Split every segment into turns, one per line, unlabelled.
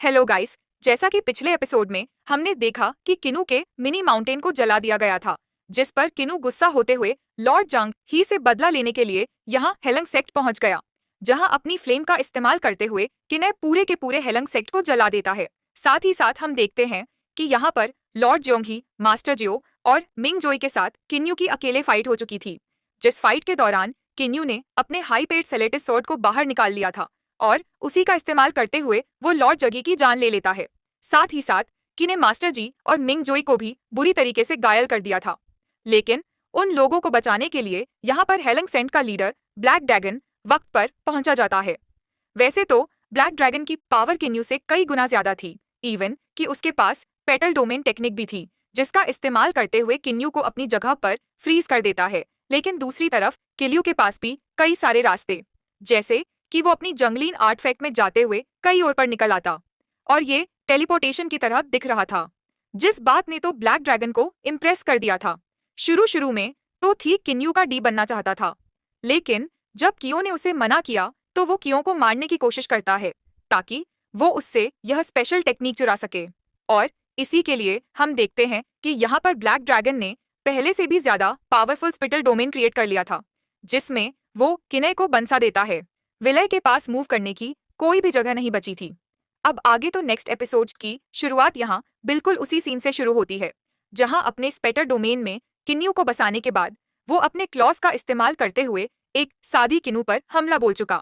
Hello guys. जैसा कि पिछले एपिसोड में हमने देखा कि किनू के मिनी माउंटेन को जला दिया गया था, जिस पर किनू गुस्सा होते हुए लॉर्ड जंग ही से बदला लेने के लिए यहाँ हेलंग सेक्ट पहुंच गया, जहां अपनी फ्लेम का इस्तेमाल करते हुए किने पूरे के पूरे हेलंग सेक्ट को जला देता है। साथ ही साथ हम देखते हैं कि यहाँ पर लॉर्ड जोंगही, मास्टर जियो और मिंग जोई के साथ किन्यू की अकेले फाइट हो चुकी थी, जिस फाइट के दौरान किन्यू ने अपने हाई पेड सेलेटिस स्वॉर्ड को बाहर निकाल लिया था और उसी का इस्तेमाल करते हुए वो लॉर्ड जगी की जान ले लेता है। साथ ही साथ कि ने मास्टर जी और मिंग जोई को भी बुरी तरीके से घायल कर दिया था। लेकिन उन लोगों को बचाने के लिए यहाँ पर हेलंग सेंट का लीडर ब्लैक ड्रैगन वक्त पर पहुंचा जाता है। वैसे तो ब्लैक ड्रैगन की पावर किन्यू से कई गुना ज्यादा थी, इवन कि उसके पास पेटल डोमेन टेक्निक भी थी, जिसका इस्तेमाल करते हुए किन्यू को अपनी जगह पर फ्रीज कर देता है। लेकिन दूसरी तरफ किल्यू के पास भी कई सारे रास्ते, जैसे कि वो अपनी जंगलीन आर्टफैक्ट में जाते हुए कई ओर पर निकल आता और ये टेलीपोर्टेशन की तरह दिख रहा था, जिस बात ने तो ब्लैक ड्रैगन को इम्प्रेस कर दिया था। शुरू शुरू में तो ठीक किन्यू का डी बनना चाहता था, लेकिन जब कियो ने उसे मना किया तो वो कियो को मारने की कोशिश करता है ताकि वो उससे यह स्पेशल टेक्निक चुरा सके। और इसी के लिए हम देखते हैं कि यहाँ पर ब्लैक ड्रैगन ने पहले से भी ज्यादा पावरफुल स्पिटल डोमेन क्रिएट कर लिया था, जिसमें वो किने को बंसा देता है। विलय के पास मूव करने की कोई भी जगह नहीं बची थी। अब आगे तो नेक्स्ट एपिसोड की शुरुआत यहाँ बिल्कुल उसी सीन से शुरू होती है, जहाँ अपने स्पेटर डोमेन में किन्यू को बसाने के बाद वो अपने क्लॉज का इस्तेमाल करते हुए एक सादी किन्नू पर हमला बोल चुका।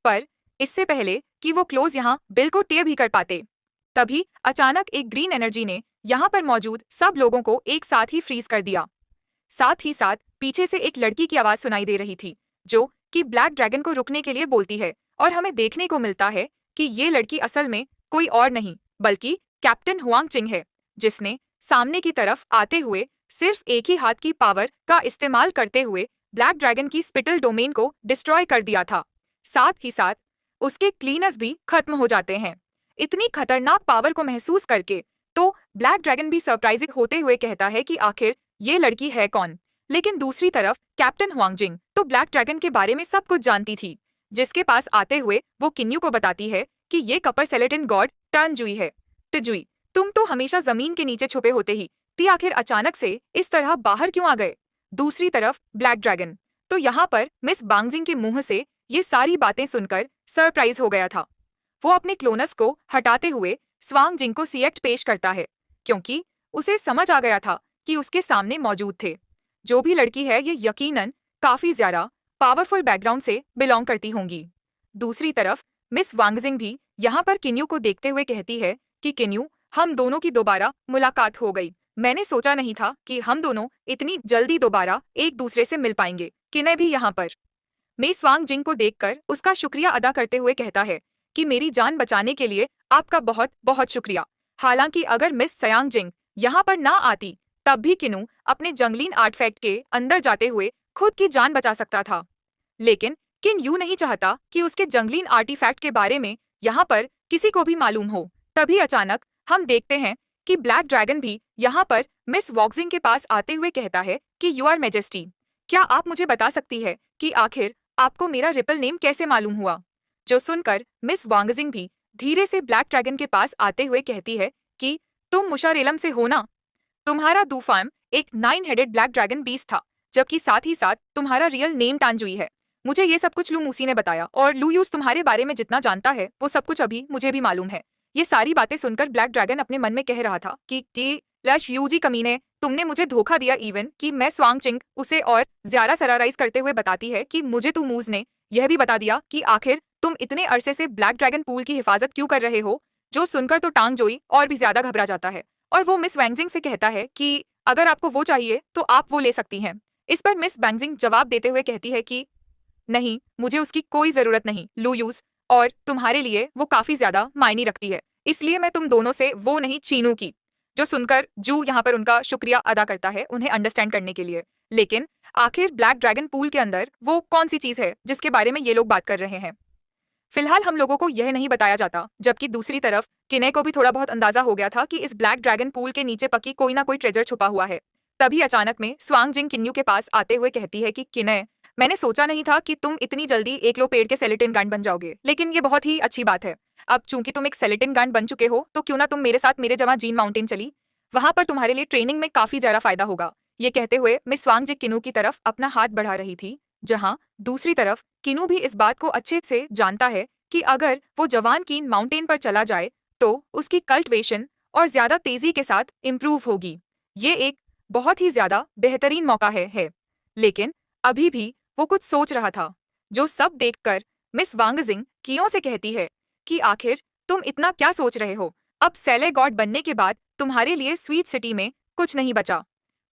पर इससे पहले कि वो क्लोज यहाँ बिल को टेयर भी कर पाते, तभी अचानक एक ग्रीन एनर्जी ने यहाँ पर मौजूद सब लोगों को एक साथ ही फ्रीज कर दिया। साथ ही साथ पीछे से एक लड़की की आवाज सुनाई दे रही थी, जो कि ब्लैक ड्रैगन को रुकने के लिए बोलती है और हमें देखने को मिलता है कि ये लड़की असल में कोई और नहीं बल्कि कैप्टन हुआंग चिंग है, जिसने सामने की तरफ आते हुए सिर्फ एक ही हाथ की पावर का इस्तेमाल करते हुए ब्लैक ड्रैगन की स्पिटल डोमेन को डिस्ट्रॉय कर दिया था। साथ ही साथ उसके क्लीनर्स भी खत्म हो जाते हैं। इतनी खतरनाक पावर को महसूस करके तो ब्लैक ड्रैगन भी सरप्राइजिंग होते हुए कहता है कि आखिर ये लड़की है कौन। लेकिन दूसरी तरफ कैप्टन हुआंगजिंग तो ब्लैक ड्रैगन के बारे में सब कुछ जानती थी, जिसके पास आते हुए वो किन्यू को बताती है कि ये कपर सेलेटिन गॉड टर्न जुई है। तिजुई, तुम तो हमेशा जमीन के नीचे छुपे होते ही ती आखिर अचानक से इस तरह बाहर क्यों आ गए। दूसरी तरफ ब्लैक ड्रैगन तो यहाँ पर मिस बांगजिंग के मुंह से ये सारी बातें सुनकर सरप्राइज हो गया था। वो अपने क्लोनस को हटाते हुए स्वांग जिंग को सिएक्ट पेश करता है, क्योंकि उसे समझ आ गया था कि उसके सामने मौजूद थे जो भी लड़की है ये यकीनन काफी ज्यादा पावरफुल बैकग्राउंड से बिलोंग करती होंगी। दूसरी तरफ मिस वांगजिंग भी यहाँ पर किन्यू को देखते हुए कहती है कि किन्यू, हम दोनों की दोबारा मुलाकात हो गई। मैंने सोचा नहीं था कि हम दोनों इतनी जल्दी दोबारा एक दूसरे से मिल पाएंगे। किने भी यहाँ पर मिस वांगजिंग को देखकर उसका शुक्रिया अदा करते हुए कहता है कि मेरी जान बचाने के लिए आपका बहुत बहुत शुक्रिया। हालांकि अगर मिस सयांग जिंग यहाँ पर ना आती तब भी किन्नू अपने जंगलीन आर्टफैक्ट के अंदर जाते हुए खुद की जान बचा सकता था। लेकिन किन यूं नहीं चाहता कि उसके जंगलीन आर्टिफैक्ट के बारे में यहाँ पर किसी को भी मालूम हो। तभी अचानक हम देखते हैं कि ब्लैक ड्रैगन भी यहाँ पर मिस वॉक्सिंग के पास आते हुए कहता है कि यू आर मेजेस्टी, क्या आप मुझे बता सकती है कि आखिर आपको मेरा रिपल नेम कैसे मालूम हुआ। जो सुनकर मिस वांगजिंग भी धीरे से ब्लैक ड्रैगन के पास आते हुए कहती है कि तुम मुशारेलम से हो ना। तुम्हारा दूफाम एक 9 हेडेड ब्लैक ड्रैगन बीस्ट था, जबकि साथ ही साथ तुम्हारा रियल नेम तानजुई है। मुझे ये सब कुछ लू मूसी ने बताया और लू यूज तुम्हारे बारे में जितना जानता है वो सब कुछ अभी मुझे भी मालूम है। ये सारी बातें सुनकर ब्लैक ड्रैगन अपने मन में कह रहा था कि लश यूजी कमीने, तुमने मुझे धोखा दिया। इवन कि मैं स्वांग चिंग उसे और ज्यादा सराराइज करते हुए बताती है कि मुझे तू मूज ने यह भी बता दिया कि आखिर तुम इतने अरसे से ब्लैक ड्रैगन पूल की हिफाजत क्यों कर रहे हो। जो सुनकर तो टांग जोई और भी ज्यादा घबरा जाता है और वो मिस वैंगजिंग से कहता है कि अगर आपको वो चाहिए तो आप वो ले सकती हैं। इस पर मिस बैंगजिंग जवाब देते हुए कहती है कि नहीं, मुझे उसकी कोई जरूरत नहीं लू यूज, और तुम्हारे लिए वो काफी ज्यादा मायने रखती है, इसलिए मैं तुम दोनों से वो नहीं छीनूंगी। जो सुनकर जू यहाँ पर उनका शुक्रिया अदा करता है उन्हें अंडरस्टैंड करने के लिए। लेकिन आखिर ब्लैक ड्रैगन पूल के अंदर वो कौन सी चीज है जिसके बारे में ये लोग बात कर रहे हैं, फिलहाल हम लोगों को यह नहीं बताया जाता। जबकि दूसरी तरफ किने को भी थोड़ा बहुत अंदाजा हो गया था कि इस ब्लैक ड्रैगन पूल के नीचे पक्की कोई ना कोई ट्रेजर छुपा हुआ है। तभी अचानक में स्वांग जिंग किन्यू के पास आते हुए कहती है कि किने, मैंने सोचा नहीं था कि तुम इतनी जल्दी एक लो पेड़ के सेलेटिन गांड बन जाओगे, लेकिन ये बहुत ही अच्छी बात है। अब चूंकि तुम एक सेलेटिन गांड बन चुके हो तो क्यों ना तुम मेरे साथ मेरे जमा जीन माउंटेन चली, वहां पर तुम्हारे लिए ट्रेनिंग में काफी ज्यादा फायदा होगा। ये कहते हुए मिस वांग जी किनू की तरफ अपना हाथ बढ़ा रही थी, जहां दूसरी तरफ किनू भी इस बात को अच्छे से जानता है कि अगर वो जवान कीन माउंटेन पर चला जाए तो उसकी कल्टिवेशन और ज्यादा तेजी के साथ इम्प्रूव होगी। ये एक बहुत ही ज्यादा बेहतरीन मौका है। लेकिन अभी भी वो कुछ सोच रहा था, जो सब देखकर मिस वांगजिंग कियों से कहती है कि आखिर तुम इतना क्या सोच रहे हो? अब सेले गॉड बनने के बाद तुम्हारे लिए स्वीट सिटी में कुछ नहीं बचा।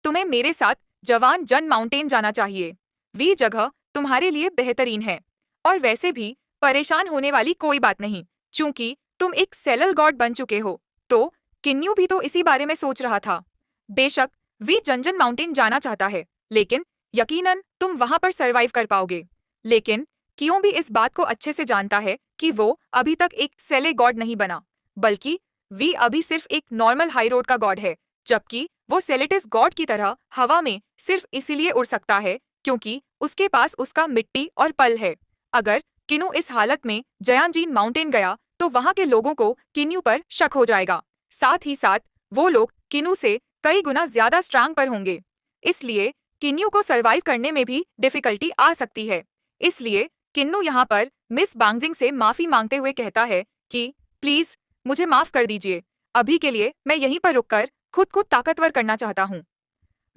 तुम्हें मेरे साथ जवान जन माउंटेन जाना चाहिए। वी जगह तुम्हारे लिए बेहतरीन है, और वैसे भी परेशान होने वाली कोई बात नहीं, चूंकि तुम एक सेलल गॉड बन चुके हो। तो किन्यू भी तो इसी बारे में सोच रहा था। बेशक वी जंजन माउंटेन जाना चाहता है, लेकिन यकीनन तुम वहां पर सरवाइव कर पाओगे। लेकिन क्यों भी इस बात को अच्छे से जानता है कि वो अभी तक एक सेले गॉड नहीं बना, बल्कि वी अभी सिर्फ एक नॉर्मल हाई रोड का गॉड है, जबकि वो सेलेटिस गॉड की तरह हवा में सिर्फ इसीलिए उड़ सकता है क्योंकि उसके पास उसका मिट्टी और पल है। अगर किनू इस हालत में जयांजीन माउंटेन गया तो वहां के लोगों को किन्यू पर शक हो जाएगा। साथ ही साथ वो लोग किनू से कई गुना ज्यादा स्ट्रांग पर होंगे, इसलिए किन्यू को सरवाइव करने में भी डिफिकल्टी आ सकती है। इसलिए किन्नू यहाँ पर मिस बांगजिंग से माफी मांगते हुए कहता है कि प्लीज मुझे माफ कर दीजिए, अभी के लिए मैं यहीं पर रुककर खुद को ताकतवर करना चाहता हूँ,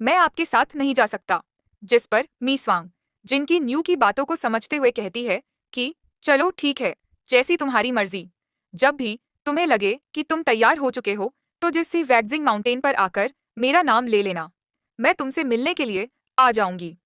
मैं आपके साथ नहीं जा सकता। जिस पर मिस वांग, जिनकी न्यू की बातों को समझते हुए कहती है कि चलो ठीक है, जैसी तुम्हारी मर्जी। जब भी तुम्हें लगे कि तुम तैयार हो चुके हो तो जिससी वैक्जिंग माउंटेन पर आकर मेरा नाम ले लेना, मैं तुमसे मिलने के लिए आ जाऊंगी।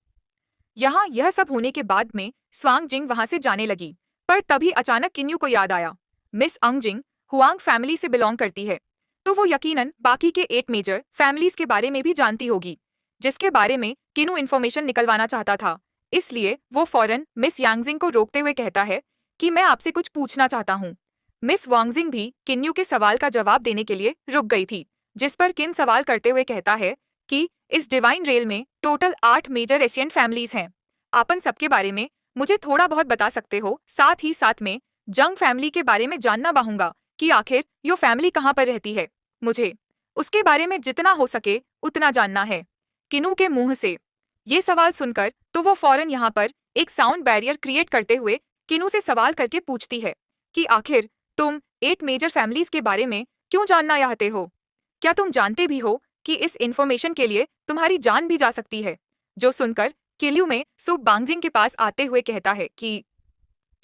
यहाँ यह सब होने के बाद में स्वांग जिंग वहां से जाने लगी, पर तभी अचानक किन्यू को याद आया मिस अंग जिंग हुआंग फैमिली से बिलोंग करती है, तो वो यकीनन बाकी के 8 मेजर फैमिलीज के बारे में भी जानती होगी, जिसके बारे में किन्यू इन्फॉर्मेशन निकलवाना चाहता था। इसलिए वो फौरन मिस यांगजिंग को रोकते हुए कहता है कि मैं आपसे कुछ पूछना चाहता हूँ। मिस वांगजिंग भी किन्यू के सवाल का जवाब देने के लिए रुक गई थी, जिस पर किन सवाल करते हुए कहता है कि इस डिवाइन रेल में टोटल 8 मेजर एशियन फैमिलीज हैं। आपन सबके बारे में मुझे थोड़ा बहुत बता सकते हो? साथ ही साथ में जंग फैमिली के बारे में जानना चाहूंगा कि आखिर यो फैमिली कहाँ पर रहती है। मुझे उसके बारे में जितना हो सके उतना जानना है। किनू के मुंह से ये सवाल सुनकर तो वो फौरन यहाँ पर एक साउंड बैरियर क्रिएट करते हुए किनू से सवाल करके पूछती है कि आखिर तुम 8 मेजर फैमिलीज के बारे में क्यों जानना चाहते हो? क्या तुम जानते भी हो कि इस इंफॉर्मेशन के लिए तुम्हारी जान भी जा सकती है? जो सुनकर किल्यू में सु बांगजिंग के पास आते हुए कहता है कि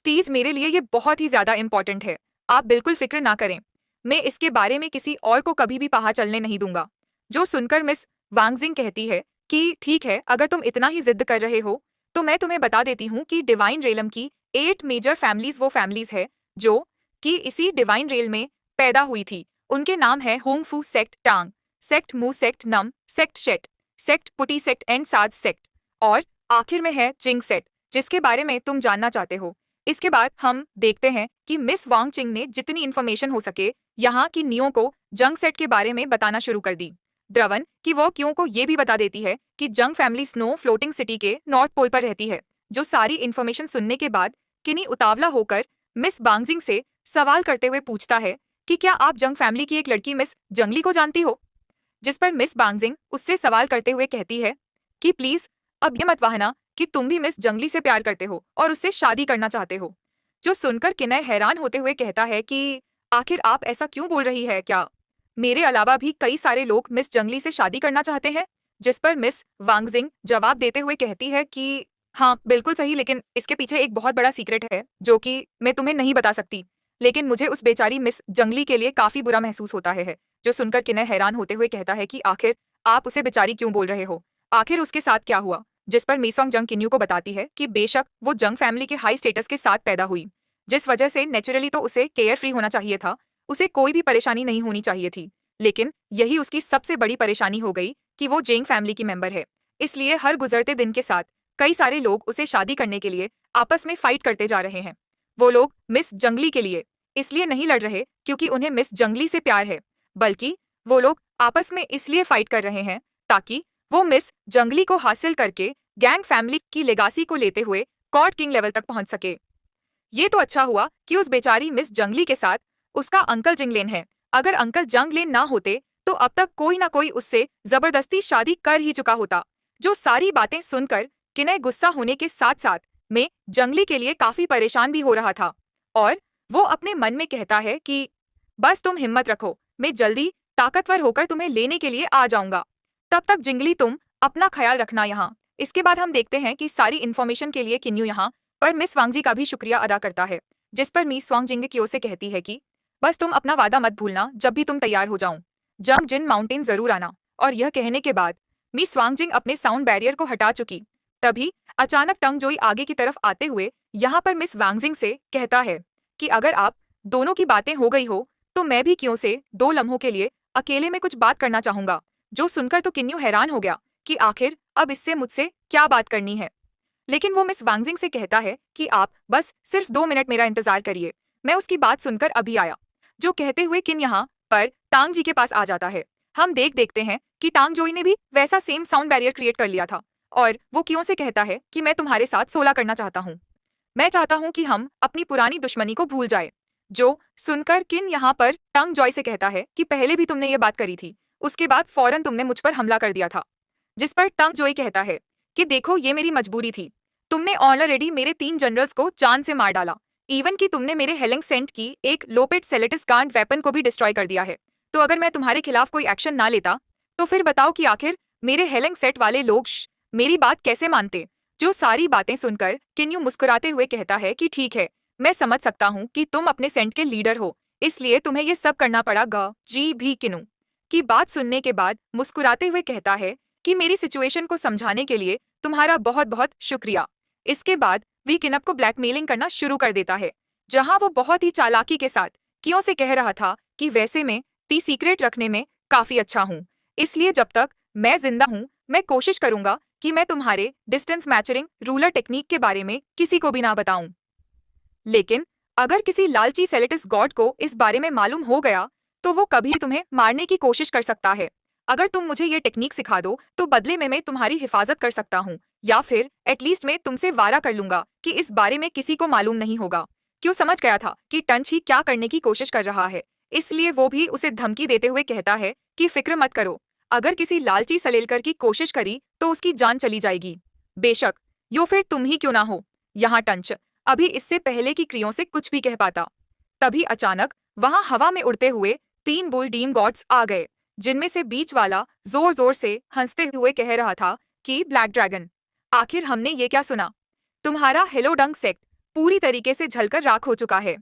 प्लीज मेरे लिए ये बहुत ही ज्यादा इंपॉर्टेंट है, आप बिल्कुल फिक्र ना करें, मैं इसके बारे में किसी और को कभी भी बाहर चलने नहीं दूंगा। जो सुनकर मिस वांगजिंग कहती है कि ठीक है, अगर तुम इतना ही जिद कर रहे हो तो मैं तुम्हें बता देती हूँ कि डिवाइन रेलम की 8 मेजर फैमिलीज वो फैमिलीज है जो कि इसी डिवाइन रेल में पैदा हुई थी। उनके नाम है होंगफू सेक्ट टांग, सेक्ट मू, सेक्ट नम, सेक्ट शेट, सेक्ट पुटी, सेक्ट एंड साज सेक्ट, और आखिर में है जिंग सेट, जिसके बारे में तुम जानना चाहते हो। इसके बाद हम देखते हैं कि मिस वांग चिंग ने जितनी इन्फॉर्मेशन हो सके यहाँ की नियो को जंग सेट के बारे में बताना शुरू कर दी। द्रवन की वो क्यों को ये भी बता देती है कि जंग फैमिली स्नो फ्लोटिंग सिटी के नॉर्थ पोल पर रहती है। जो सारी इन्फॉर्मेशन सुनने के बाद किनी उतावला होकर मिस बांगजिंग से सवाल करते हुए पूछता है कि क्या आप जंग फैमिली की एक लड़की मिस जंगली को जानती हो? जिस पर मिस बांगजिंग उससे सवाल करते हुए कहती है कि प्लीज अब ये मत कहना कि तुम भी मिस जंगली से प्यार करते हो और उससे शादी करना चाहते हो। जो सुनकर किनय हैरान होते हुए कहता है कि आखिर आप ऐसा क्यों बोल रही है? क्या मेरे अलावा भी कई सारे लोग मिस जंगली से शादी करना चाहते हैं? जिस पर मिस वांगजिंग जवाब देते हुए कहती है कि हाँ बिल्कुल सही, लेकिन इसके पीछे एक बहुत बड़ा सीक्रेट है जो कि मैं तुम्हें नहीं बता सकती, लेकिन मुझे उस बेचारी मिस जंगली के लिए काफी बुरा महसूस होता है। जो सुनकर किनय हैरान होते हुए कहता है कि आखिर आप उसे बेचारी क्यों बोल रहे हो? आखिर उसके साथ क्या हुआ? जिस पर मीसोंग जंग किन्यू को बताती है कि बेशक वो जंग फैमिली के हाई स्टेटस के साथ पैदा हुई, जिस वजह से नेचुरली तो उसे केयर फ्री होना चाहिए था, उसे कोई भी परेशानी नहीं होनी चाहिए थी, लेकिन यही उसकी सबसे बड़ी परेशानी हो गई कि वो जेंग फैमिली की मेंबर है। इसलिए हर गुजरते दिन के साथ कई सारे लोग उसे शादी करने के लिए आपस में फाइट करते जा रहे हैं। वो लोग मिस जंगली के लिए इसलिए नहीं लड़ रहे क्योंकि उन्हें मिस जंगली से प्यार है, बल्कि वो लोग आपस में इसलिए फाइट कर रहे हैं ताकि वो मिस जंगली को हासिल करके गैंग फैमिली की लेगासी को लेते हुए कॉर्ड किंग लेवल तक पहुंच सके। ये तो अच्छा हुआ कि उस बेचारी मिस जंगली के साथ उसका अंकल जिंगलेन है। अगर अंकल जंगलेन ना होते तो अब तक कोई ना कोई उससे जबरदस्ती शादी कर ही चुका होता। जो सारी बातें सुनकर किनय गुस्सा होने के साथ साथ में जंगली के लिए काफी परेशान भी हो रहा था। और वो अपने मन में कहता है कि बस तुम हिम्मत रखो, मैं जल्दी ताकतवर होकर तुम्हें लेने के लिए आ जाऊंगा। तब तक जिंगली तुम अपना ख्याल रखना यहाँ। इसके बाद हम देखते हैं कि सारी इन्फॉर्मेशन के लिए किन्यू यहाँ पर मिस वांगजी का भी शुक्रिया अदा करता है, जिस पर मिस वांगजिंग की ओर से कहती है कि बस तुम अपना वादा मत भूलना, जब भी तुम तैयार हो जाऊं जंग जिन माउंटेन जरूर आना। और यह कहने के बाद मिस वांगजिंग अपने साउंड बैरियर को हटा चुकी। तभी अचानक टंग जोई आगे की तरफ आते हुए यहाँ पर मिस वांगजिंग से कहता है कि अगर आप दोनों की बातें हो गई हो तो मैं भी क्यों से 2 लम्हों के लिए अकेले में कुछ बात करना चाहूंगा। जो सुनकर तो किन्यू हैरान हो गया कि आखिर अब इससे मुझसे क्या बात करनी है। लेकिन वो मिस वांगजिंग से कहता है कि आप बस सिर्फ 2 मिनट मेरा इंतजार करिए, मैं उसकी बात सुनकर अभी आया। जो कहते हुए किन यहाँ पर टांग जी के पास आ जाता है। हम देखते हैं कि टांग जोई ने भी वैसा सेम साउंड बैरियर क्रिएट कर लिया था और वो क्यों से कहता है कि मैं तुम्हारे साथ सोला करना चाहता हूँ। मैं चाहता हूँ कि हम अपनी पुरानी दुश्मनी को भूल जाए। जो सुनकर किन यहाँ पर टंग जॉय से कहता है कि पहले भी तुमने ये बात करी थी, उसके बाद फौरन तुमने मुझ पर हमला कर दिया था। जिस पर टंग जॉय कहता है कि देखो ये मेरी मजबूरी थी, तुमने ऑलरेडी मेरे 3 जनरल्स को जान से मार डाला, इवन कि तुमने मेरे हेलिंग सेंट की एक लोपेट सेलेटिस गांड वेपन को भी डिस्ट्रॉय कर दिया है। तो अगर मैं तुम्हारे खिलाफ कोई एक्शन ना लेता तो फिर बताओ कि आखिर मेरे हेलिंग सेट वाले लोग मेरी बात कैसे मानते। जो सारी बातें सुनकर किन्यू मुस्कुराते हुए कहता है कि ठीक है, मैं समझ सकता हूँ कि तुम अपने सेंट के लीडर हो, इसलिए तुम्हें ये सब करना पड़ेगा। जी भी किन्नू की बात सुनने के बाद मुस्कुराते हुए कहता है कि मेरी सिचुएशन को समझाने के लिए तुम्हारा बहुत बहुत शुक्रिया। इसके बाद वी किनअप को ब्लैकमेलिंग करना शुरू कर देता है, जहां वो बहुत ही चालाकी के साथ कियों से कह रहा था कि वैसे मैं ती सीक्रेट रखने में काफी अच्छा हूँ, इसलिए जब तक मैं जिंदा हूँ मैं कोशिश करूंगा कि मैं तुम्हारे डिस्टेंस मैचरिंग रूलर टेक्निक के बारे में किसी को भी ना बताऊं। लेकिन अगर किसी लालची सेलेटिस गॉड को इस बारे में मालूम हो गया तो वो कभी तुम्हें मारने की कोशिश कर सकता है। अगर तुम मुझे ये टेक्निक सिखा दो तो बदले में मैं तुम्हारी हिफाजत कर सकता हूँ, या फिर एटलीस्ट मैं तुमसे वादा कर लूंगा कि इस बारे में किसी को मालूम नहीं होगा। क्यों समझ गया था कि टंच ही क्या करने की कोशिश कर रहा है, इसलिए वो भी उसे धमकी देते हुए कहता है कि फिक्र मत करो, अगर किसी लालची सलेलकर की कोशिश करी तो उसकी जान चली जाएगी, बेशक यो फिर तुम ही क्यों ना हो। यहाँ टंच अभी इससे पहले की क्रियों से कुछ भी कह पाता। तभी अचानक वहां हवा में उड़ते हुए 3 बुल डीम गॉड्स आ गए, जिनमें से बीच वाला जोर जोर से हंसते हुए कह रहा था कि ब्लैक ड्रैगन, आखिर हमने ये क्या सुना, तुम्हारा हेलोडंग सेक्ट पूरी तरीके से जलकर राख हो चुका है।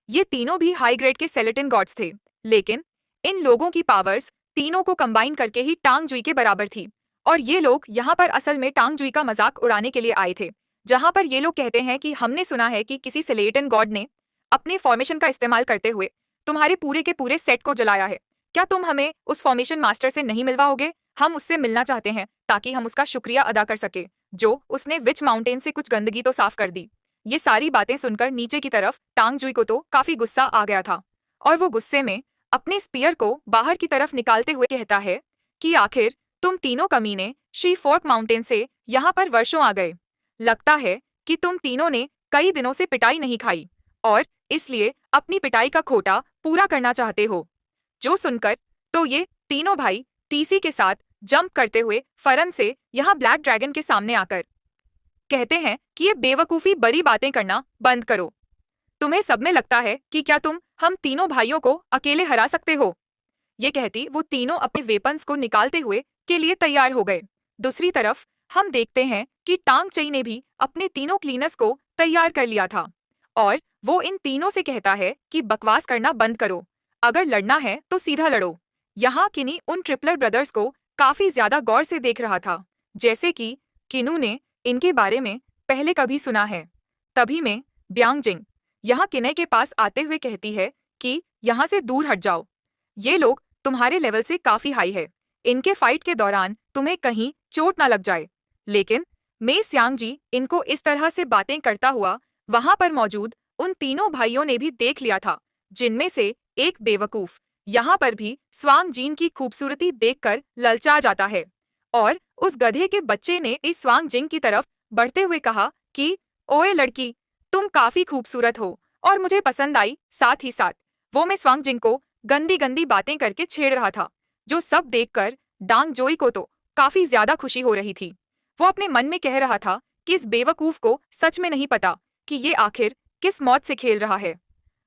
ये तीनों भी हाई ग्रेड के सेलेटिन गॉड्स थे, लेकिन इन लोगों की पावर्स तीनों को कंबाइन करके ही टांग जुई के बराबर थी। और ये लोग यहाँ पर असल में टांग जुई का मजाक उड़ाने के लिए आए थे, जहां पर ये लोग कहते हैं कि हमने सुना है कि किसी सेलेटिन गॉड ने अपने फॉर्मेशन का इस्तेमाल करते हुए तुम्हारे पूरे के पूरे सेट को जलाया है। क्या तुम हमें उस फॉर्मेशन मास्टर से नहीं मिलवाओगे? हम उससे मिलना चाहते हैं ताकि हम उसका शुक्रिया अदा कर सके, जो उसने विच माउंटेन से कुछ गंदगी तो साफ कर दी। ये सारी बातें सुनकर नीचे की तरफ टांग जुई को तो काफी गुस्सा आ गया था और वो गुस्से में अपने स्पीयर को बाहर की तरफ निकालते हुए कहता है कि आखिर तुम तीनों कमीने श्री फोर्क माउंटेन से यहाँ पर वर्षों आ गए, लगता है कि तुम तीनों ने कई दिनों से पिटाई नहीं खाई और इसलिए अपनी पिटाई का खोटा पूरा करना चाहते हो। जो सुनकर तो ये तीनों भाई टीसी के साथ जंप करते हुए फरन से यहाँ ब्लैक ड्रैगन के सामने आकर कहते हैं कि ये बेवकूफी बड़ी बातें करना बंद करो। तुम्हें सब में लगता है कि क्या तुम हम तीनों भाइयों को अकेले हरा सकते हो। ये कहती वो तीनों अपने वेपन्स को निकालते हुए के लिए तैयार हो गए। दूसरी तरफ हम देखते हैं कि टांग चई ने भी अपने तीनों क्लीनर्स को तैयार कर लिया था और वो इन तीनों से कहता है कि बकवास करना बंद करो, अगर लड़ना है तो सीधा लड़ो। यहाँ किनी उन ट्रिपलर ब्रदर्स को काफी ज्यादा गौर से देख रहा था, जैसे कि किनू ने इनके बारे में पहले कभी सुना है। तभी में ब्यांगजिंग यहाँ किने के पास आते हुए कहती है कि यहाँ से दूर हट जाओ, ये लोग तुम्हारे लेवल से काफी हाई है, इनके फाइट के दौरान तुम्हें कहीं चोट ना लग जाए। लेकिन मे सियांग जी इनको इस तरह से बातें करता हुआ वहां पर मौजूद उन तीनों भाइयों ने भी देख लिया था, जिनमें से एक बेवकूफ यहाँ पर भी स्वांग जीन की खूबसूरती देखकर ललचा जाता है और उस गधे के बच्चे ने इस स्वांग जिंग की तरफ बढ़ते हुए कहा कि ओए लड़की, तुम काफी खूबसूरत हो और मुझे पसंद आई। साथ ही साथ वो मिस वांग जिंग को गंदी गंदी बातें करके छेड़ रहा था, जो सब देखकर डांग जोई को तो काफी ज्यादा खुशी हो रही थी। वो अपने मन में कह रहा था कि इस बेवकूफ को सच में नहीं पता कि ये आखिर किस मौत से खेल रहा है।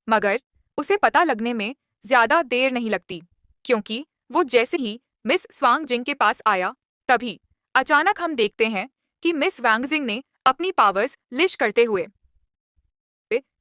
मगर उसे पता लगने में ज्यादा देर नहीं लगती, क्योंकि वो जैसे ही मिस स्वांग जिंग के पास आया, तभी अचानक हम देखते हैं कि मिस वांग जिंग ने अपनी पावर्स लिश करते हुए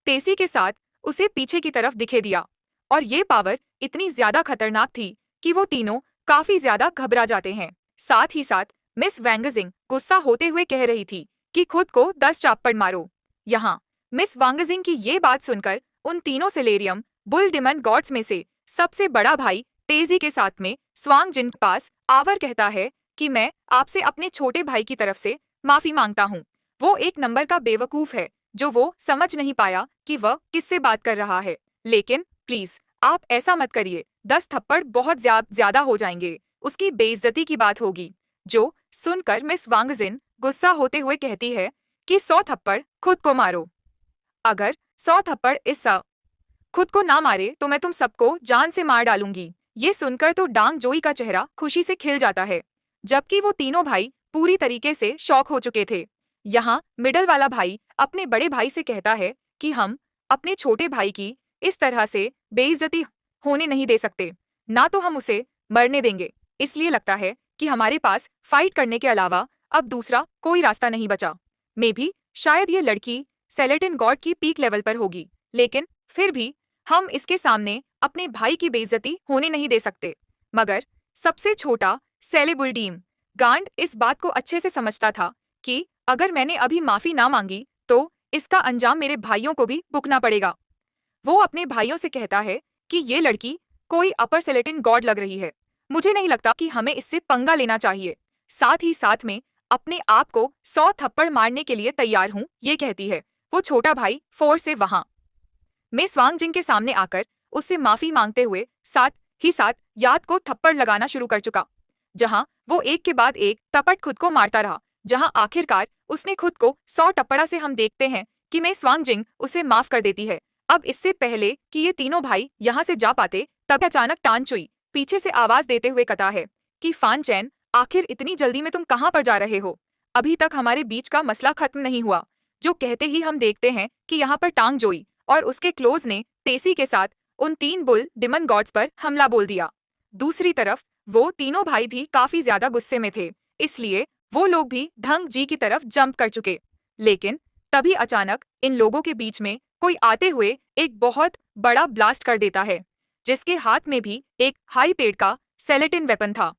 तेजी के साथ उसे पीछे की तरफ दिखे दिया। और ये पावर इतनी ज्यादा खतरनाक थी कि वो तीनों काफी ज्यादा घबरा जाते हैं। साथ ही साथ मिस वांगजिंग गुस्सा होते हुए कह रही थी कि खुद को 10 चाप्पड़ मारो। यहाँ मिस वांगजिंग की ये बात सुनकर उन तीनों सेलेरियम बुल डिमन गॉड्स में से सबसे बड़ा भाई तेजी के साथ में स्वांग जिन के पास आवर कहता है कि मैं आपसे अपने छोटे भाई की तरफ से माफी मांगता हूँ। वो एक नंबर का बेवकूफ है जो वो समझ नहीं पाया कि वह किससे बात कर रहा है। लेकिन प्लीज आप ऐसा मत करिए, 10 थप्पड़ बहुत ज्यादा हो जाएंगे, उसकी बेइज्जती की बात होगी। जो सुनकर मिस वांगजिन गुस्सा होते हुए कहती है कि 100 थप्पड़ खुद को मारो। अगर 100 थप्पड़ इस खुद को ना मारे तो मैं तुम सबको जान से मार डालूंगी। ये सुनकर तो डांग जोई का चेहरा खुशी से खिल जाता है, जबकि वो तीनों भाई पूरी तरीके से शॉक हो चुके थे। यहाँ मिडल वाला भाई अपने बड़े भाई से कहता है कि हम अपने छोटे भाई की इस तरह से बेइज्जती होने नहीं दे सकते, ना तो हम उसे मरने देंगे। इसलिए लगता है कि हमारे पास फाइट करने के अलावा अब दूसरा कोई रास्ता नहीं बचा। मे भी शायद ये लड़की सेलेटिन गॉड की पीक लेवल पर होगी, लेकिन फिर भी हम इसके सामने अपने भाई की बेइज्जती होने नहीं दे सकते। मगर सबसे छोटा सेलेबुलडीम गांड इस बात को अच्छे से समझता था कि अगर मैंने अभी माफी ना मांगी तो इसका अंजाम मेरे भाइयों को भी भुगतना पड़ेगा। वो अपने भाइयों से कहता है कि ये लड़की कोई अपर सेलेटिन गॉड लग रही है, मुझे नहीं लगता कि हमें इससे पंगा लेना चाहिए। साथ ही साथ में अपने आप को 100 थप्पड़ मारने के लिए तैयार हूँ, ये कहती है। वो छोटा भाई फोर से वहां मिस वांग जिंग के सामने आकर उससे माफी मांगते हुए साथ ही साथ याद को थप्पड़ लगाना शुरू कर चुका, जहां वो एक के बाद एक तपट खुद को मारता रहा, जहां आखिरकार उसने खुद को 100 टप्पड़ा से हम देखते हैं कि मिस वांग जिंग उसे माफ कर देती है। अब इससे पहले कि ये तीनों भाई यहाँ से जा पाते, तब अचानक टान चुई पीछे से आवाज देते हुए कहता है कि फान चैन, आखिर इतनी जल्दी में तुम कहाँ पर जा रहे हो? अभी तक हमारे बीच का मसला खत्म नहीं हुआ। जो कहते ही हम देखते हैं कि यहाँ पर टांग जोई और उसके क्लोज ने तेसी के साथ उन 3 बुल डिमन गॉड्स पर हमला बोल दिया। दूसरी तरफ वो तीनों भाई भी काफी ज्यादा गुस्से में थे, इसलिए वो लोग भी ढंग जी की तरफ जंप कर चुके। लेकिन तभी अचानक इन लोगों के बीच में कोई आते हुए एक बहुत बड़ा ब्लास्ट कर देता है, जिसके हाथ में भी एक हाई पेड का सेलेटिन वेपन था।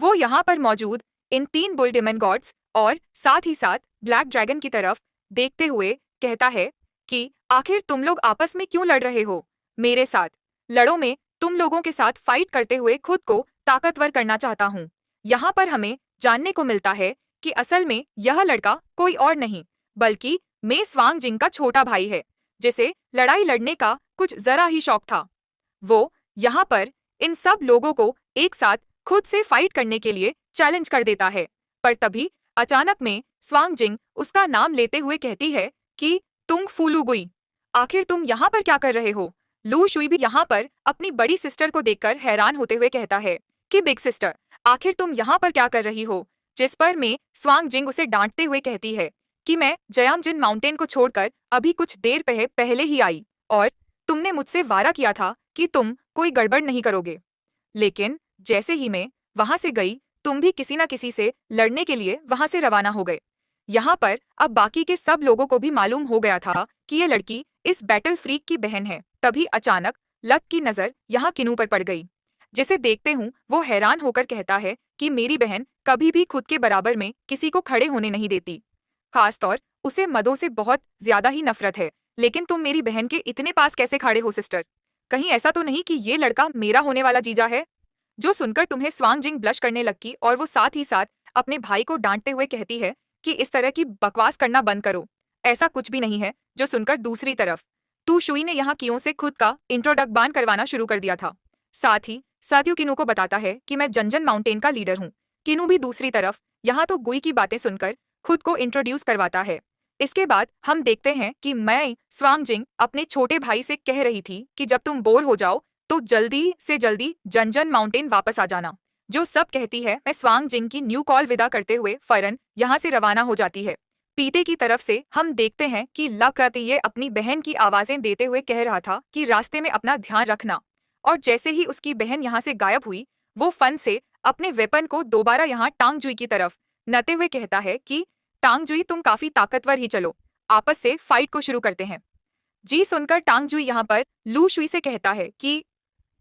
वो यहाँ पर मौजूद इन 3 बुल डिमन गॉड्स और साथ ही साथ ब्लैक ड्रैगन की तरफ देखते हुए कहता है कि आखिर तुम लोग आपस में क्यों लड़ रहे हो? मेरे साथ लड़ो, में तुम लोगों के साथ फाइट करते हुए खुद को ताकतवर करना चाहता हूँ। यहाँ पर हमें जानने को मिलता है कि असल में यह लड़का कोई और नहीं बल्कि मेस वांग जिंग का छोटा भाई है, जिसे लड़ाई लड़ने का कुछ जरा ही शौक था। वो यहाँ पर इन सब लोगों को एक साथ खुद से फाइट करने के लिए चैलेंज कर देता है, पर तभी अचानक में स्वांग जिंग उसका नाम लेते हुए कहती है कि तुंग फूलुगुई, आखिर तुम यहाँ पर क्या कर रहे हो? लू शुई भी यहाँ पर अपनी बड़ी सिस्टर को देखकर हैरान होते हुए कहता है कि बिग सिस्टर, आखिर तुम यहाँ पर क्या कर रही हो? जिस पर में स्वांग जिंग उसे डांटते हुए कहती है कि मैं जयामजिन माउंटेन को छोड़कर अभी कुछ देर पहले ही आई और तुमने मुझसे वादा किया था कि तुम कोई गड़बड़ नहीं करोगे। लेकिन जैसे ही मैं वहां से गई, तुम भी किसी न किसी से लड़ने के लिए वहां से रवाना हो गए। यहाँ पर अब बाकी के सब लोगों को भी मालूम हो गया था कि ये लड़की इस बैटल फ्रीक की बहन है। तभी अचानक लक की नजर यहाँ किनू पर पड़ गई, जिसे देखते हूँ वो हैरान होकर कहता है कि मेरी बहन कभी भी खुद के बराबर में किसी को खड़े होने नहीं देती, खासतौर उसे मदों से बहुत ज्यादा ही नफरत है। लेकिन तुम मेरी बहन के इतने पास कैसे खड़े हो सिस्टर? कहीं ऐसा तो नहीं कि ये लड़का मेरा होने वाला जीजा है? जो सुनकर तुम्हें स्वांग जिंग ब्लश करने लगती और वो साथ ही साथ अपने भाई को डांटते हुए कहती है कि इस तरह की बकवास करना बंद करो, ऐसा कुछ भी नहीं है। जो सुनकर दूसरी तरफ तू शुई ने यहाँ कियों से खुद का इंट्रोडक्बान करवाना शुरू कर दिया था। साथ ही साथियों किनू को बताता है कि मैं जंजन माउंटेन का लीडर हूँ। किनू भी दूसरी तरफ यहाँ तो गुई की बातें सुनकर खुद को इंट्रोड्यूस करवाता है इसके बाद हम देखते हैं कि मई स्वांगजिंग अपने छोटे भाई से कह रही थी कि जब तुम बोर हो जाओ तो जल्दी से जल्दी जंजन माउंटेन वापस आ जाना। जो सब कहती है मैं स्वांगजिंग की न्यू कॉल विदा करते हुए फरन यहाँ से रवाना हो जाती है। पीते की तरफ से हम देखते हैं कि ये अपनी बहन की आवाजें देते हुए कह रहा था कि रास्ते में अपना ध्यान रखना। और जैसे ही उसकी बहन यहाँ से गायब हुई, वो फन से अपने वेपन को दोबारा यहाँ टांगजुई की तरफ नते हुए कहता है कि टांगजुई तुम काफी ताकतवर ही, चलो आपस से फाइट को शुरू करते हैं। जी सुनकर टांगजुई यहाँ पर लू शुई से कहता है कि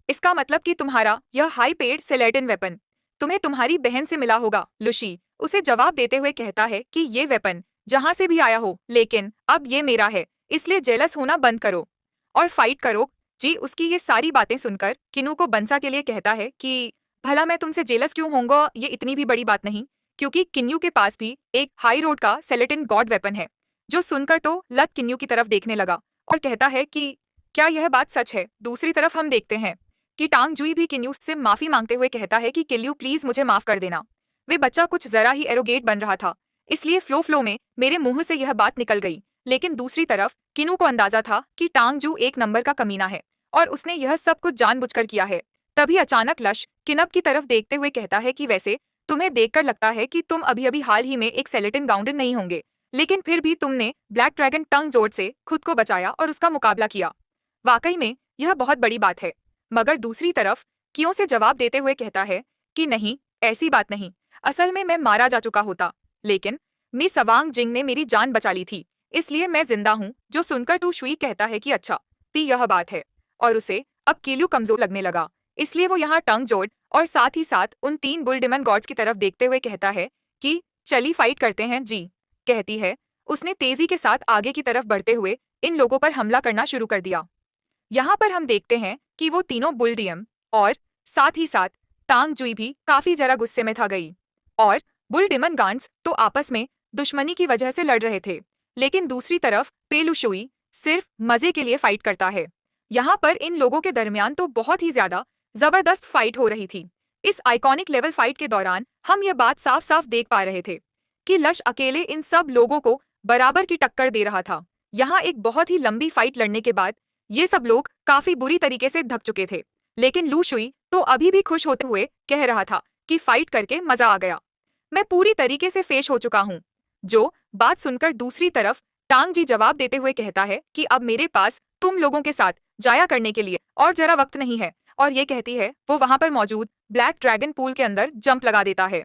इसका मतलब कि तुम्हारा यह हाई पेड सेलेटिन वेपन तुम्हें तुम्हारी बहन से मिला होगा। लुशी उसे जवाब देते हुए कहता है कि ये वेपन जहां से भी आया हो, लेकिन अब ये मेरा है, इसलिए जेलस होना बंद करो और फाइट करो। जी उसकी ये सारी बातें सुनकर किनू को बंसा के लिए कहता है कि भला मैं तुमसे जेलस क्यों होऊंगा, ये इतनी भी बड़ी बात नहीं, क्योंकि किन्यू के पास भी एक हाई रोड का सेलेटिन गॉड वेपन है। जो सुनकर तो लत किन्यू की तरफ देखने लगा और कहता है कि क्या यह बात सच है। दूसरी तरफ हम देखते हैं कि टांगजुई भी किन्यू से माफी मांगते हुए कहता है कि किन्यू प्लीज मुझे माफ कर देना, वे बच्चा कुछ जरा ही एरोगेट बन रहा था, इसलिए फ्लो में मेरे मुंह से यह बात निकल गई। लेकिन दूसरी तरफ किन्यू को अंदाजा था कि टांगजू एक नंबर का कमीना है और उसने यह सब कुछ जानबूझकर किया है। तभी अचानक लश किनब की तरफ देखते हुए कहता है कि वैसे तुम्हें देखकर लगता है कि तुम अभी अभी हाल ही में एक सेलेटिन गाउंडन नहीं होंगे, लेकिन फिर भी तुमने ब्लैक ड्रैगन टंग जोड़ से खुद को बचाया और उसका मुकाबला किया। वाकई में यह बहुत बड़ी बात है। मगर दूसरी तरफ कियों से जवाब देते हुए कहता है कि नहीं, ऐसी बात नहीं, असल में मैं मारा जा चुका होता, लेकिन मी सवांग जिंग ने मेरी जान बचा ली थी, इसलिए मैं जिंदा हूँ। जो सुनकर तू शुई कहता है कि अच्छा ती यह बात है, और उसे अब केल्यू कमजोर लगने लगा, इसलिए वो यहाँ टंग जोड़ और साथ ही साथ उन 3 बुल डिमन गॉड्स की तरफ देखते हुए कहता है कि चली फाइट करते हैं। जी कहती है उसने तेजी के साथ आगे की तरफ बढ़ते हुए इन लोगों पर हमला करना शुरू कर दिया। यहाँ पर हम देखते हैं कि वो तीनों बुलडियम और साथ ही साथ तांगजुई भी काफी जरा गुस्से में था गई, और बुल डिमन गांड्स तो आपस में दुश्मनी की वजह से लड़ रहे थे, लेकिन दूसरी तरफ पेलुशुई सिर्फ मजे के लिए फाइट करता है। यहाँ पर इन लोगों के दरमियान तो बहुत ही ज्यादा जबरदस्त फाइट हो रही थी। इस आइकॉनिक लेवल फाइट के दौरान हम ये बात साफ साफ देख पा रहे थे कि लश अकेले इन सब लोगों को बराबर की टक्कर दे रहा था। यहाँ एक बहुत ही लंबी फाइट लड़ने के बाद ये सब लोग काफी बुरी तरीके से थक चुके थे, लेकिन लू शुई तो अभी भी खुश होते हुए कह रहा था कि फाइट करके मजा आ गया, मैं पूरी तरीके से फेश हो चुका हूँ। जो बात सुनकर दूसरी तरफ टांग जी जवाब देते हुए कहता है कि अब मेरे पास तुम लोगों के साथ जाया करने के लिए और जरा वक्त नहीं है, और ये कहती है वो वहां पर मौजूद ब्लैक ड्रैगन पूल के अंदर जंप लगा देता है।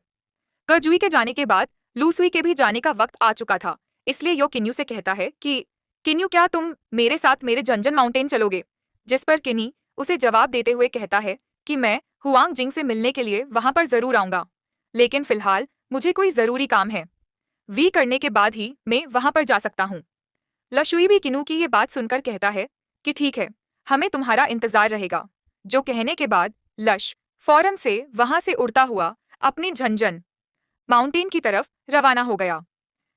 कजुई के जाने के बाद लूसुई के भी जाने का वक्त आ चुका था, इसलिए यो किन्यू से कहता है कि किन्यू क्या तुम मेरे साथ मेरे जंजन माउंटेन चलोगे, जिस पर किन्नी उसे जवाब देते हुए कहता है कि मैं हुआंग जिंग से मिलने के लिए वहां पर जरूर आऊंगा, लेकिन फिलहाल मुझे कोई जरूरी काम है, वी करने के बाद ही मैं वहां पर जा सकता हूँ। लशुई भी किन्नू की ये बात सुनकर कहता है कि ठीक है, हमें तुम्हारा इंतजार रहेगा। जो कहने के बाद लश फौरन से वहां से उड़ता हुआ अपने झंझन माउंटेन की तरफ रवाना हो गया।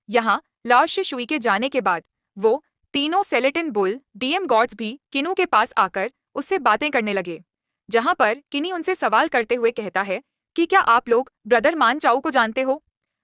यहाँ लाश शुई के जाने के बाद वो तीनों सेलेटिन बुल डीएम गॉड्स भी किन्नू के पास आकर उससे बातें करने लगे, जहां पर किन्नी उनसे सवाल करते हुए कहता है कि क्या आप लोग ब्रदर मान चाऊ को जानते हो?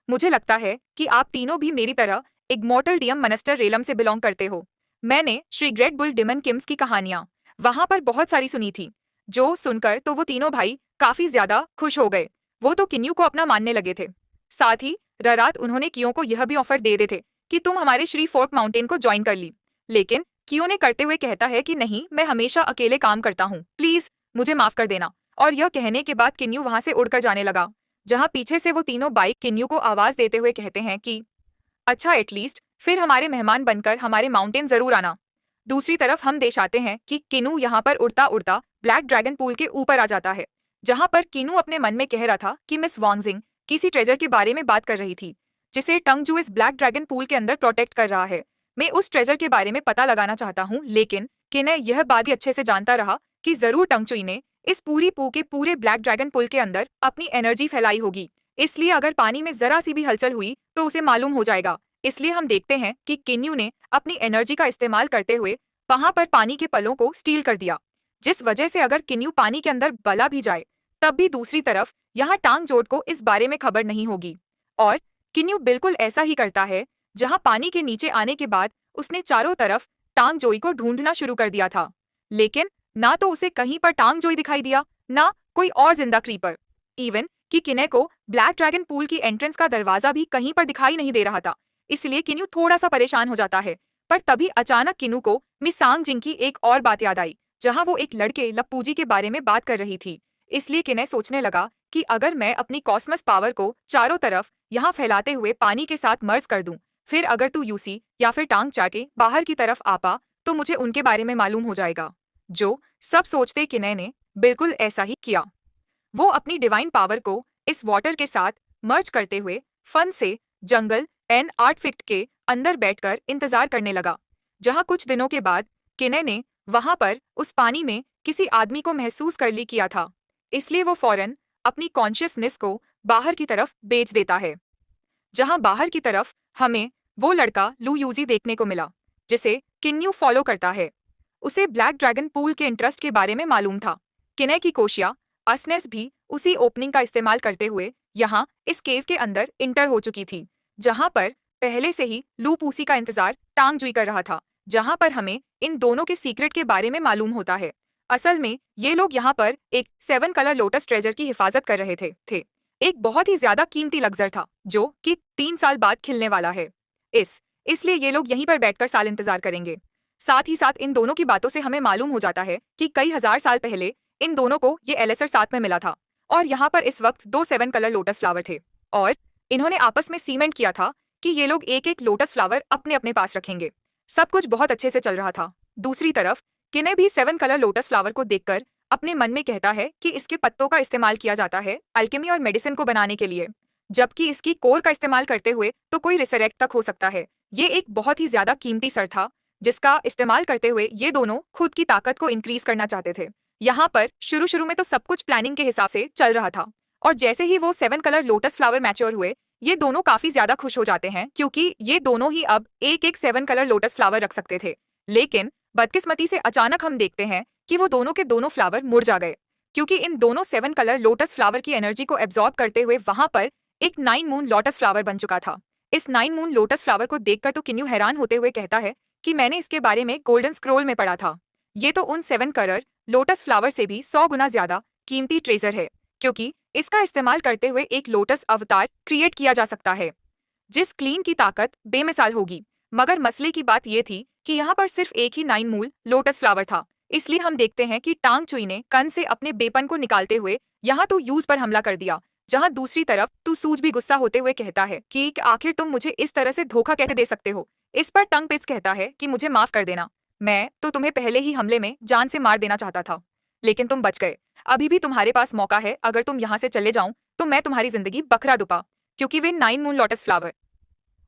मुझे लगता है कि आप तीनों भी मेरी तरह एक मॉर्टल डीएम मनस्टर रेलम से बिलोंग करते हो। मैंने Shri great bull demon kings की कहानियां वहां पर बहुत सारी सुनी थी। जो सुनकर तो वो तीनों भाई काफी ज्यादा खुश हो गए, वो तो किन्यू को अपना मानने लगे थे। साथ ही रात उन्होंने कियो को यह भी ऑफर दे रहे थे कि तुम हमारे श्री फोर्ट माउंटेन को ज्वाइन कर ली, लेकिन कियो ने करते हुए कहता है कि नहीं, मैं हमेशा अकेले काम करता हूँ, प्लीज मुझे माफ कर देना। और यह कहने के बाद किन्यू वहां से उड़कर जाने लगा, जहां पीछे से वो तीनों बाइक किन्यू को आवाज देते हुए कहते हैं कि अच्छा एटलीस्ट फिर हमारे मेहमान बनकर हमारे माउंटेन जरूर आना। दूसरी तरफ हम दर्शाते हैं कि किनू यहाँ पर उड़ता उड़ता ब्लैक ड्रैगन पूल के ऊपर आ जाता है, जहां पर किनू अपने मन में कह रहा था कि मिस वांगजिंग किसी ट्रेजर के बारे में बात कर रही थी, जिसे टंगजू इस ब्लैक ड्रैगन पूल के अंदर प्रोटेक्ट कर रहा है। मैं उस ट्रेजर के बारे में पता लगाना चाहता हूँ, लेकिन किने यह बात भी अच्छे से जानता रहा कि जरूर टंगचुई ने इस पूरी पू के पूरे ब्लैक ड्रैगन पुल के अंदर अपनी एनर्जी फैलाई होगी, इसलिए अगर पानी में जरा सी भी हलचल हुई तो उसे मालूम हो जाएगा। इसलिए हम देखते हैं कि किन्यू ने अपनी एनर्जी का इस्तेमाल करते हुए वहां पर पानी के पलों को स्टील कर दिया, जिस वजह से अगर किन्यू पानी के अंदर बला भी जाए तब भी दूसरी तरफ यहाँ टांग जोड़ को इस बारे में खबर नहीं होगी। और किन्यू बिल्कुल ऐसा ही करता है जहां पानी के नीचे आने के बाद उसने चारों तरफ टांग जोई को ढूंढना शुरू कर दिया था, लेकिन ना तो उसे कहीं पर टांग जोई दिखाई दिया, ना कोई और जिंदा क्रीपर। इवन कि किने को ब्लैक ड्रैगन पूल की एंट्रेंस का दरवाजा भी कहीं पर दिखाई नहीं दे रहा था। इसलिए किन्यू थोड़ा सा परेशान हो जाता है। पर तभी अचानक किन्नू को मिस सांग जिंग की एक और बात याद आई, जहां वो एक लड़के लप्पूजी के बारे में बात कर रही थी। इसलिए किने सोचने लगा कि अगर मैं अपनी कॉस्मस पावर को चारों तरफ यहाँ फैलाते हुए पानी के साथ मर्ज कर दूं, फिर अगर तू यूसी या फिर टांग चाके बाहर की तरफ आ पा तो मुझे उनके बारे में मालूम हो जाएगा। जो सब सोचते किने ने बिल्कुल ऐसा ही किया। वो अपनी डिवाइन पावर को इस वाटर के साथ मर्ज करते हुए फन से जंगल एंड आर्टफिक्ट के अंदर बैठकर इंतजार करने लगा। जहां कुछ दिनों के बाद किने ने वहां पर उस पानी में किसी आदमी को महसूस कर ली किया था, इसलिए वो फौरन अपनी कॉन्शियसनेस को बाहर की तरफ बेच देता है। जहां बाहर की तरफ हमें वो लड़का लू यूजी देखने को मिला, जिसे किन्यू फॉलो करता है। उसे ब्लैक ड्रैगन पूल के इंटरेस्ट के बारे में मालूम था। किने की कोशिया असनेस भी उसी ओपनिंग का इस्तेमाल करते हुए यहाँ इस केव के अंदर इंटर हो चुकी थी, जहां पर पहले से ही लू पूसी का इंतजार टांग जुई कर रहा था, जहां पर हमें इन दोनों के सीक्रेट के बारे में मालूम होता है। असल में ये लोग यहाँ पर एक 7 कलर लोटस ट्रेजर की हिफाजत कर रहे थे। एक बहुत ही ज्यादा कीमती लग्जर था जो कि 3 साल बाद खिलने वाला है। इसलिए ये लोग यहीं पर बैठकर साल इंतजार करेंगे। साथ ही साथ इन दोनों की बातों से हमें मालूम हो जाता है कि कई हजार साल पहले इन दोनों को ये एलेसर साथ में मिला था और यहाँ पर इस वक्त 2 7 कलर लोटस फ्लावर थे और इन्होंने आपस में सीमेंट किया था कि ये लोग एक एक लोटस फ्लावर अपने अपने पास रखेंगे। सब कुछ बहुत अच्छे से चल रहा था। दूसरी तरफ किने भी 7 कलर लोटस फ्लावर को देखकर अपने मन में कहता है कि इसके पत्तों का इस्तेमाल किया जाता है अल्केमी और मेडिसिन को बनाने के लिए, जबकि इसकी कोर का इस्तेमाल करते हुए तो कोई रिसरेक्ट तक हो सकता है। ये एक बहुत ही ज्यादा कीमती सर था जिसका इस्तेमाल करते हुए ये दोनों खुद की ताकत को इंक्रीज करना चाहते थे। यहाँ पर शुरू में तो सब कुछ प्लानिंग के हिसाब से चल रहा था और जैसे ही वो 7 कलर लोटस फ्लावर मैच्योर हुए, ये दोनों काफी ज्यादा खुश हो जाते हैं क्योंकि ये दोनों ही अब एक एक 7 कलर लोटस फ्लावर रख सकते थे। लेकिन बदकिस्मती से अचानक हम देखते हैं कि वो दोनों के दोनों फ्लावर मुरझा गए, क्योंकि इन दोनों 7 कलर लोटस फ्लावर की एनर्जी को एब्जॉर्ब करते हुए वहां पर एक 9 मून लोटस फ्लावर बन चुका था। इस 9 मून लोटस फ्लावर को देखकर तो किन्यू हैरान होते हुए कहता है कि मैंने इसके बारे में गोल्डन स्क्रोल में पढ़ा था। ये तो उन 7 कलर लोटस फ्लावर से भी 100 गुना ज्यादा कीमती ट्रेजर है, क्योंकि इसका इस्तेमाल करते हुए एक लोटस अवतार क्रिएट किया जा सकता है जिस क्लीन की ताकत बेमिसाल होगी। मगर मसले की बात यह थी कि यहाँ पर सिर्फ एक ही 9 मूल लोटस फ्लावर था। इसलिए हम देखते हैं कि टांग चुई ने कन से अपने बेपन को निकालते हुए यहाँ तो यूज पर हमला कर दिया, जहाँ दूसरी तरफ तू सूज भी गुस्सा होते हुए कहता है कि आखिर तुम मुझे इस तरह से धोखा कैसे दे सकते हो। इस पर टंग पिट्स कहता है कि मुझे माफ कर देना, मैं तो तुम्हें पहले ही हमले में जान से मार देना चाहता था, लेकिन तुम बच गए। अभी भी तुम्हारे पास मौका है, अगर तुम यहाँ से चले जाऊं तो मैं तुम्हारी जिंदगी बखरा दूंगा, क्योंकि वे 9 मून लोटस फ्लावर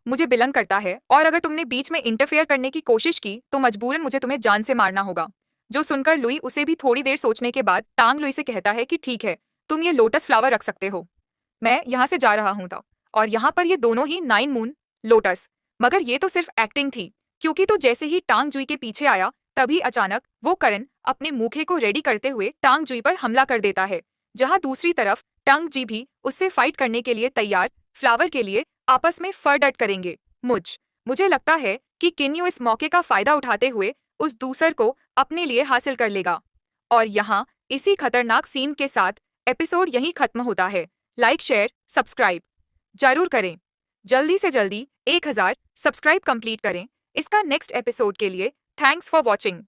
मुझे बिलंग करता है और अगर तुमने बीच में इंटरफेयर करने की कोशिश की तो मजबूरन मुझे तुम्हें जान से मारना होगा। जो सुनकर लुई उसे भी थोड़ी देर सोचने के बाद टांग लुई से कहता है कि ठीक है, तुम ये लोटस फ्लावर रख सकते हो, मैं यहाँ से जा रहा हूँ। तो और यहाँ पर ये दोनों ही 9 मून लोटस, मगर ये तो सिर्फ एक्टिंग थी, क्योंकि तो जैसे ही टांग जुई के पीछे आया तभी अचानक वो करण अपने मुखे को रेडी करते हुए टांग जुई पर हमला कर देता है, जहाँ दूसरी तरफ टंग जी भी उससे फाइट करने के लिए तैयार फ्लावर के लिए आपस में फरडट करेंगे। मुझे लगता है कि किन्यू इस मौके का फायदा उठाते हुए उस दूसर को अपने लिए हासिल कर लेगा। और यहाँ इसी खतरनाक सीन के साथ एपिसोड यहीं खत्म होता है। लाइक शेयर सब्सक्राइब जरूर करें, जल्दी से जल्दी 1000 सब्सक्राइब कंप्लीट करें इसका नेक्स्ट एपिसोड के लिए। Thanks for watching.